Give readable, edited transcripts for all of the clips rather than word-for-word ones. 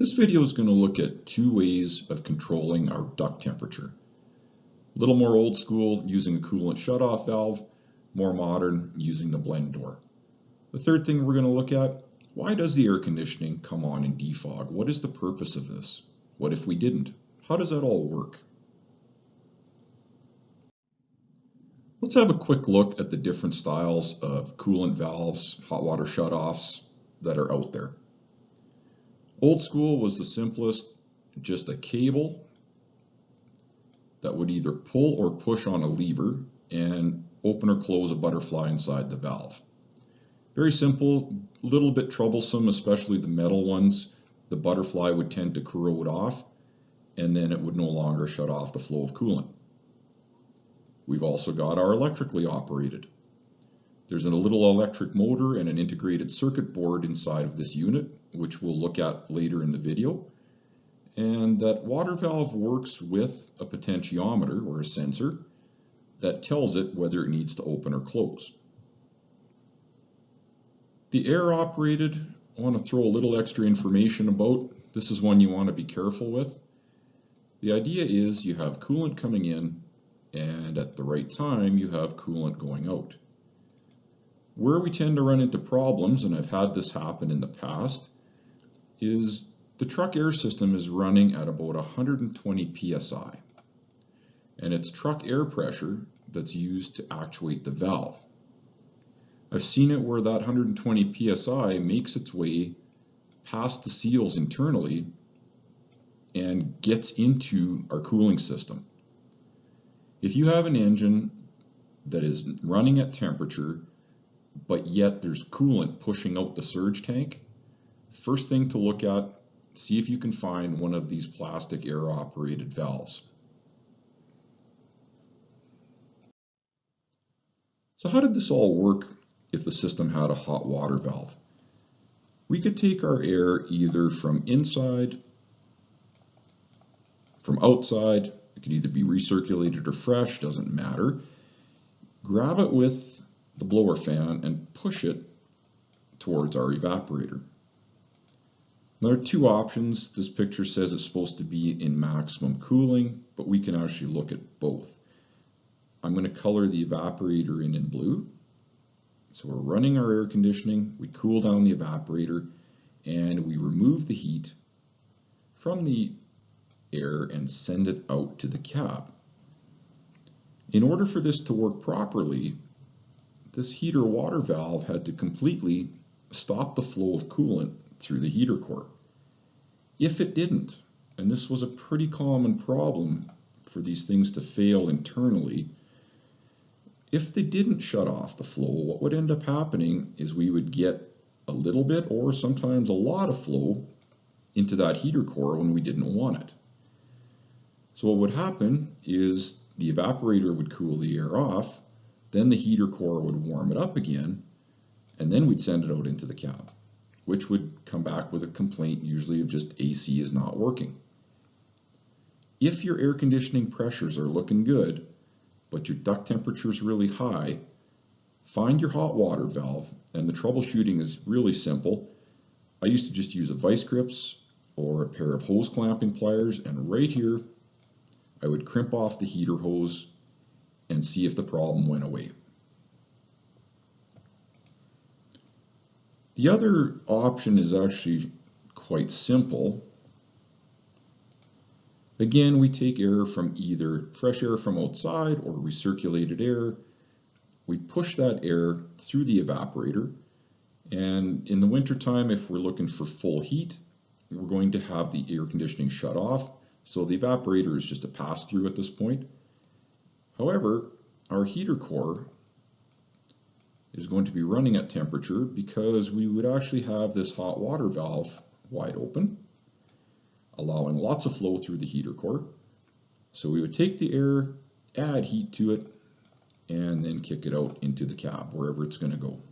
This video is going to look at two ways of controlling our duct temperature. A little more old school using a coolant shutoff valve, more modern using the blend door. The third thing we're going to look at, why does the air conditioning come on in defog? What is the purpose of this? What if we didn't? How does that all work? Let's have a quick look at the different styles of coolant valves, hot water shutoffs that are out there. Old school was the simplest, just a cable that would either pull or push on a lever and open or close a butterfly inside the valve. Very simple, a little bit troublesome, especially the metal ones. The butterfly would tend to corrode off and then it would no longer shut off the flow of coolant. We've also got our electrically operated. There's a little electric motor and an integrated circuit board inside of this unit, which we'll look at later in the video. And that water valve works with a potentiometer or a sensor that tells it whether it needs to open or close. The air operated, I want to throw a little extra information about. This is one you want to be careful with. The idea is you have coolant coming in and at the right time you have coolant going out. Where we tend to run into problems, and I've had this happen in the past, is the truck air system is running at about 120 psi. And it's truck air pressure that's used to actuate the valve. I've seen it where that 120 psi makes its way past the seals internally and gets into our cooling system. If you have an engine that is running at temperature, but yet there's coolant pushing out the surge tank, first thing to look at, see if you can find one of these plastic air operated valves. So how did this all work if the system had a hot water valve? We could take our air either from inside, from outside, it could either be recirculated or fresh, doesn't matter. Grab it with the blower fan and push it towards our evaporator. Now, there are two options. This picture says it's supposed to be in maximum cooling, but we can actually look at both. I'm going to color the evaporator in blue. So we're running our air conditioning, we cool down the evaporator, and we remove the heat from the air and send it out to the cab. In order for this to work properly, this heater water valve had to completely stop the flow of coolant through the heater core. If it didn't, and this was a pretty common problem for these things to fail internally, if they didn't shut off the flow, what would end up happening is we would get a little bit or sometimes a lot of flow into that heater core when we didn't want it. So what would happen is the evaporator would cool the air off, then the heater core would warm it up again, and then we'd send it out into the cab, which would come back with a complaint usually of just AC is not working. If your air conditioning pressures are looking good, but your duct temperature is really high, find your hot water valve, and the troubleshooting is really simple. I used to just use a vice grips or a pair of hose clamping pliers, and right here I would crimp off the heater hose and see if the problem went away. The other option is actually quite simple. Again, we take air from either fresh air from outside or recirculated air. We push that air through the evaporator, and in the wintertime, if we're looking for full heat, we're going to have the air conditioning shut off, so the evaporator is just a pass-through at this point. However, our heater core is going to be running at temperature because we would actually have this hot water valve wide open, allowing lots of flow through the heater core. So we would take the air, add heat to it, and then kick it out into the cab, wherever it's going to go.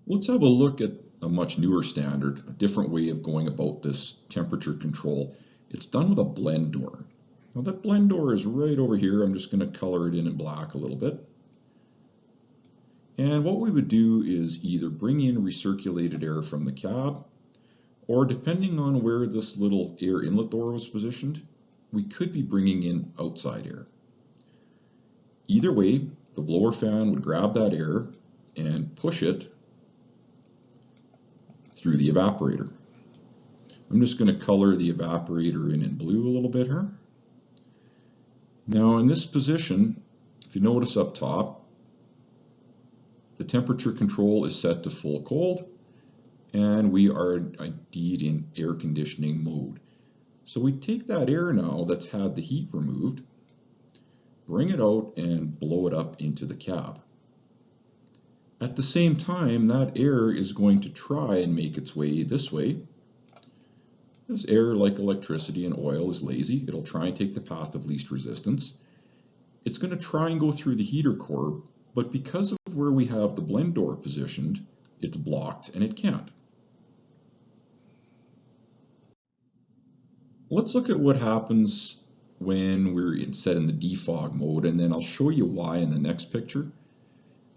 Let's have a look at a much newer standard, a different way of going about this temperature control. It's done with a blend door. Now that blend door is right over here. I'm just going to color it in black a little bit. And what we would do is either bring in recirculated air from the cab, or depending on where this little air inlet door was positioned, we could be bringing in outside air. Either way, the blower fan would grab that air and push it through the evaporator. I'm just going to color the evaporator in blue a little bit here. Now in this position, if you notice up top, the temperature control is set to full cold, and we are indeed in air conditioning mode. So we take that air now that's had the heat removed, bring it out and blow it up into the cab. At the same time, that air is going to try and make its way this way. This air, like electricity and oil, is lazy. It'll try and take the path of least resistance. It's going to try and go through the heater core, but because of where we have the blend door positioned, it's blocked and it can't. Let's look at what happens when we're set in the defog mode, and then I'll show you why in the next picture.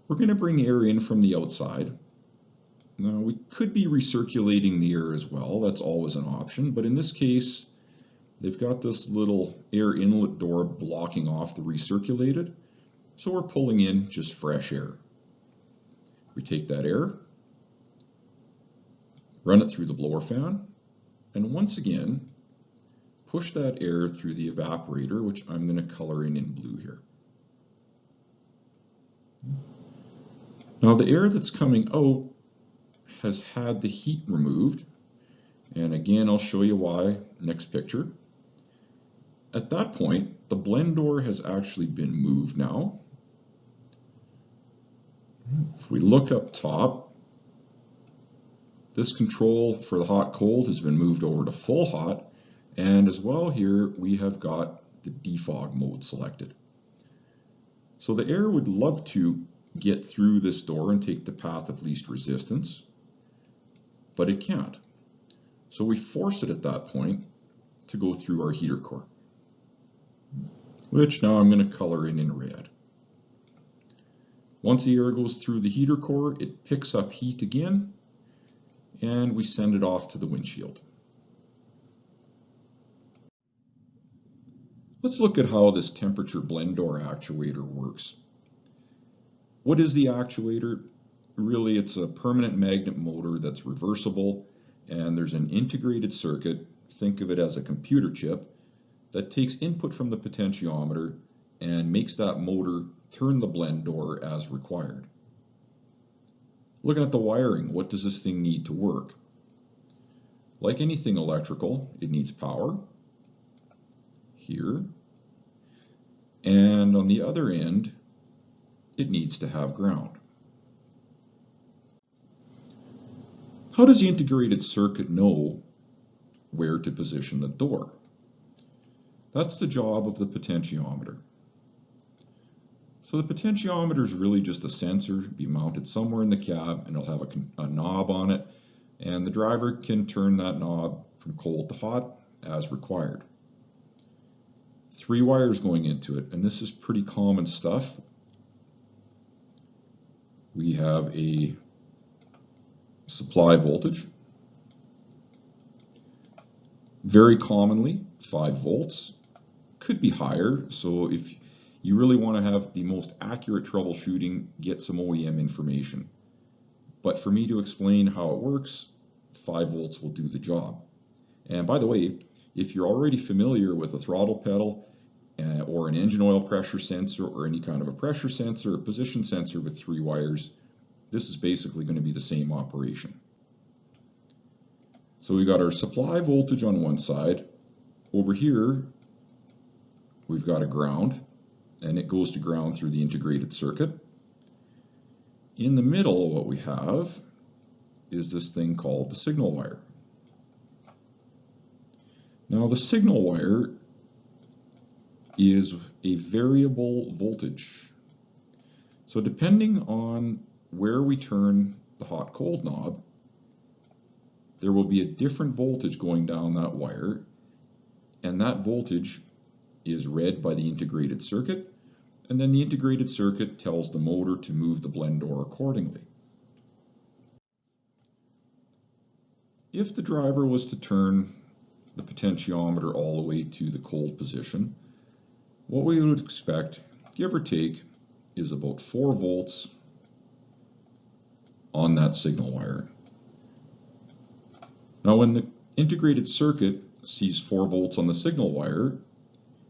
We're going to bring air in from the outside. Now we could be recirculating the air as well, that's always an option, but in this case they've got this little air inlet door blocking off the recirculated, so we're pulling in just fresh air. We take that air, run it through the blower fan, and once again push that air through the evaporator, which I'm going to color in blue here. Now the air that's coming out has had the heat removed, and again I'll show you why next picture. At that point the blend door has actually been moved now. If we look up top, this control for the hot cold has been moved over to full hot, and as well here we have got the defog mode selected. So the air would love to get through this door and take the path of least resistance, but it can't. So we force it at that point to go through our heater core, which now I'm going to color in red. Once the air goes through the heater core, it picks up heat again, and we send it off to the windshield. Let's look at how this temperature blend door actuator works. What is the actuator? Really, it's a permanent magnet motor that's reversible, and there's an integrated circuit, think of it as a computer chip, that takes input from the potentiometer and makes that motor turn the blend door as required. Looking at the wiring, what does this thing need to work? Like anything electrical, it needs power here, and on the other end, it needs to have ground. How does the integrated circuit know where to position the door? That's the job of the potentiometer. So the potentiometer is really just a sensor, be mounted somewhere in the cab, and it'll have a knob on it, and the driver can turn that knob from cold to hot as required. 3 wires going into it, and this is pretty common stuff. We have a supply voltage, very commonly 5 volts, could be higher, so if you really want to have the most accurate troubleshooting, get some OEM information. But for me to explain how it works, 5 volts will do the job. And by the way, if you're already familiar with a throttle pedal or an engine oil pressure sensor or any kind of a pressure sensor or position sensor with 3 wires, this is basically going to be the same operation. So we've got our supply voltage on one side. Over here, we've got a ground, and it goes to ground through the integrated circuit. In the middle, what we have is this thing called the signal wire. Now the signal wire is a variable voltage. So depending on where we turn the hot cold knob, there will be a different voltage going down that wire, and that voltage is read by the integrated circuit, and then the integrated circuit tells the motor to move the blend door accordingly. If the driver was to turn the potentiometer all the way to the cold position, what we would expect, give or take, is about 4 volts on that signal wire. Now when the integrated circuit sees 4 volts on the signal wire,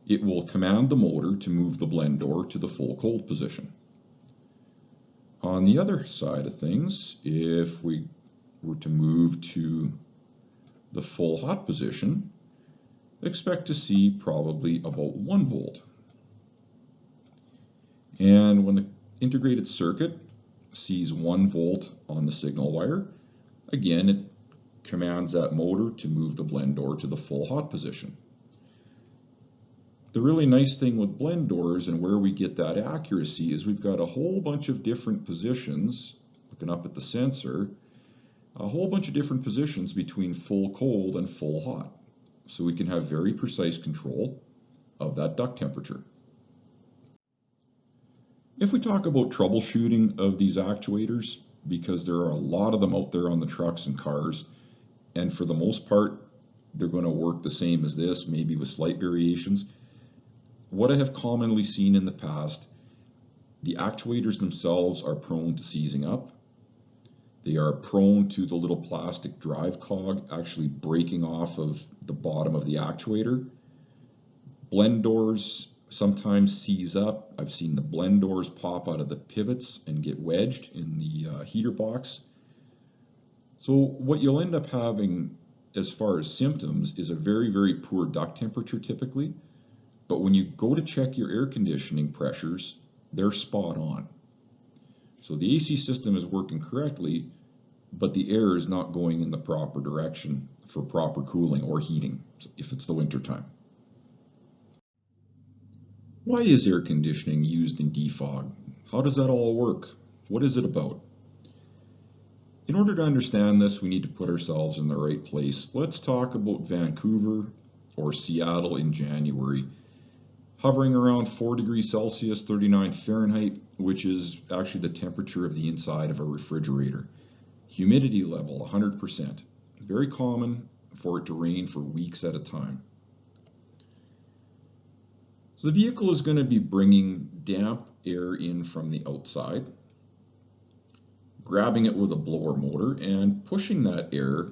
it will command the motor to move the blend door to the full cold position. On the other side of things, if we were to move to the full hot position, expect to see probably about 1 volt. And when the integrated circuit sees 1 volt on the signal wire, again it commands that motor to move the blend door to the full hot position. The really nice thing with blend doors and where we get that accuracy is we've got a whole bunch of different positions, looking up at the sensor, a whole bunch of different positions between full cold and full hot. So we can have very precise control of that duct temperature. If we talk about troubleshooting of these actuators, because there are a lot of them out there on the trucks and cars, and for the most part, they're going to work the same as this, maybe with slight variations. What I have commonly seen in the past, the actuators themselves are prone to seizing up. They are prone to the little plastic drive cog actually breaking off of the bottom of the actuator. Blend doors sometimes seize up. I've seen the blend doors pop out of the pivots and get wedged in the heater box. So what you'll end up having as far as symptoms is a very, very poor duct temperature typically. But when you go to check your air conditioning pressures, they're spot on. So the AC system is working correctly, but the air is not going in the proper direction for proper cooling or heating if it's the winter time. Why is air conditioning used in defog? How does that all work? What is it about? In order to understand this, we need to put ourselves in the right place. Let's talk about Vancouver or Seattle in January, hovering around 4 degrees Celsius, 39 Fahrenheit, which is actually the temperature of the inside of a refrigerator. Humidity level, 100%. Very common for it to rain for weeks at a time. So the vehicle is going to be bringing damp air in from the outside, grabbing it with a blower motor and pushing that air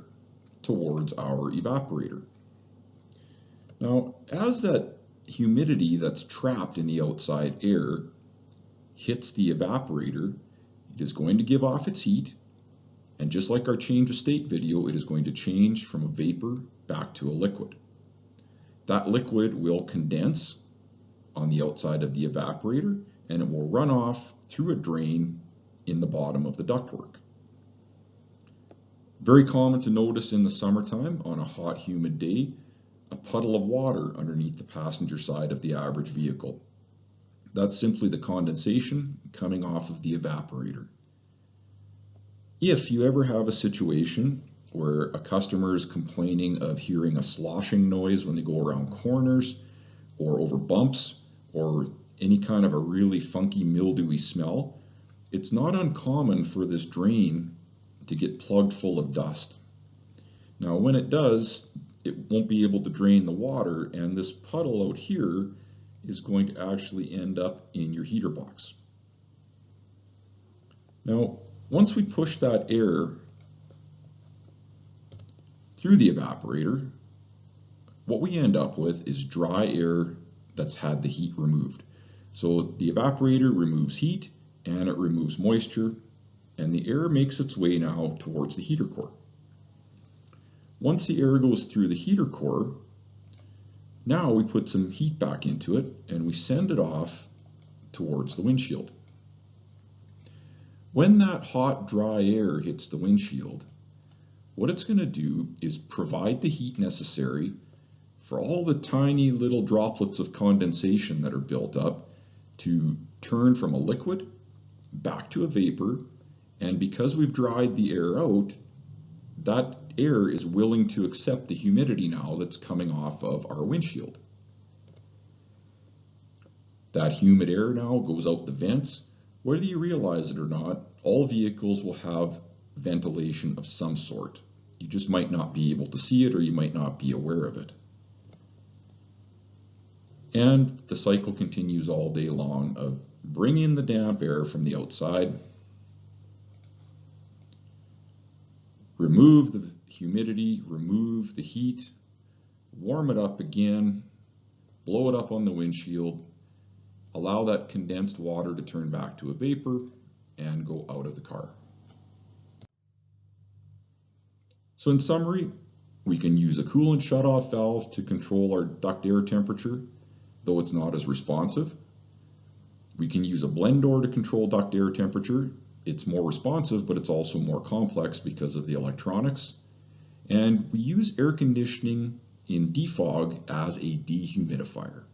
towards our evaporator. Now, as that humidity that's trapped in the outside air hits the evaporator, it is going to give off its heat, and just like our change of state video, it is going to change from a vapor back to a liquid. That liquid will condense on the outside of the evaporator, and it will run off through a drain in the bottom of the ductwork. Very common to notice in the summertime on a hot, humid day, a puddle of water underneath the passenger side of the average vehicle. That's simply the condensation coming off of the evaporator. If you ever have a situation where a customer is complaining of hearing a sloshing noise when they go around corners or over bumps or any kind of a really funky mildewy smell, it's not uncommon for this drain to get plugged full of dust. Now when it does, it won't be able to drain the water, and this puddle out here is going to actually end up in your heater box. Now once we push that air through the evaporator, what we end up with is dry air that's had the heat removed. So the evaporator removes heat and it removes moisture, and the air makes its way now towards the heater core. Once the air goes through the heater core, now we put some heat back into it and we send it off towards the windshield. When that hot, dry air hits the windshield, what it's going to do is provide the heat necessary for all the tiny little droplets of condensation that are built up to turn from a liquid back to a vapor, and because we've dried the air out, that air is willing to accept the humidity now that's coming off of our windshield. That humid air now goes out the vents. Whether you realize it or not, all vehicles will have ventilation of some sort. You just might not be able to see it, or you might not be aware of it. And the cycle continues all day long of bring in the damp air from the outside, remove the humidity, remove the heat, warm it up again, blow it up on the windshield, allow that condensed water to turn back to a vapor, and go out of the car. So in summary, we can use a coolant shutoff valve to control our duct air temperature, though it's not as responsive. We can use a blend door to control duct air temperature. It's more responsive, but it's also more complex because of the electronics. And we use air conditioning in defog as a dehumidifier.